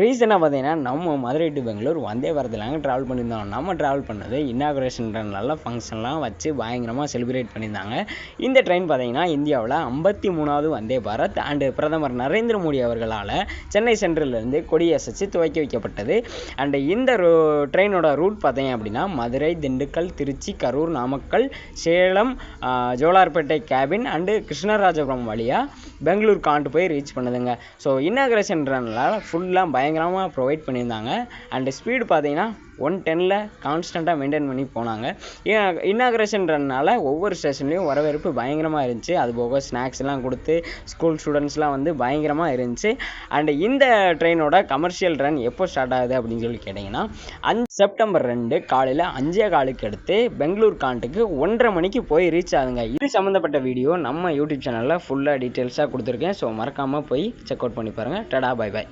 ரீசனாக பார்த்தீங்கன்னா நம்ம மதுரை டு பெங்களூர் வந்தே பாரத்லாங்க ட்ராவல் பண்ணியிருந்தோம். நம்ம ட்ராவல் பண்ணது இன்னாகுரேஷன்ற நல்ல ஃபங்க்ஷன்லாம் வச்சு பயங்கரமாக செலிப்ரேட் பண்ணியிருந்தாங்க. இந்த ட்ரெயின் பார்த்தீங்கன்னா இந்தியாவில் 53வது வந்தே பாரத் அண்டு பிரதமர் நரேந்திர மோடி அவர்களால் சென்னை சென்ட்ரல்லேருந்து கொடியசைச்சு துவக்கி வைக்கப்பட்டது. அண்டு இந்த ட்ரெயினோட ரூட் பார்த்தீங்க அப்படின்னா மதுரை, திண்டுக்கல், திருச்சி, கரூர், நாமக்கல், சேலம், ஜோலார்பேட்டை கேபின் அண்டு கிருஷ்ணராஜபுரம் வழியாக பெங்களூர் காண்டு போய் ரீச் பண்ணுதுங்க. ஸோ இன்னாகுரேஷன்றனால ஃபுல்லாக பயங்கரமாக ப்ரொவைட் பண்ணியிருந்தாங்க. அண்டு ஸ்பீடு பார்த்தீங்கன்னா 110ல் கான்ஸ்டண்ட்டாக மெயின்டைன் பண்ணி போனாங்க. இன்னாகுரேஷன்றனால ஒவ்வொரு ஸ்டேஷன்லேயும் வரவேற்பு பயங்கரமாக இருந்துச்சு. அது போக ஸ்நாக்ஸ்லாம் கொடுத்து ஸ்கூல் ஸ்டூடெண்ட்ஸ்லாம் வந்து பயங்கரமாக இருந்துச்சு. அண்டு இந்த ட்ரெயினோட கமர்ஷியல் ரன் எப்போ ஸ்டார்ட் ஆகுது அப்படின்னு சொல்லி கேட்டிங்கன்னா செப்டம்பர் 2 காலையில் 5:15 எடுத்து பெங்களூர் காண்டுக்கு 1:30 மணிக்கு போய் ரீச் ஆகுதுங்க. இது சம்மந்தப்பட்ட வீடியோ நம்ம யூடியூப் சேனலில் ஃபுல்லாக டீட்டெயில்ஸாக கொடுத்துருக்கேன். ஸோ மறக்காமல் போய் செக் அவுட் பண்ணி பாருங்கள். டடா, பை பாய்.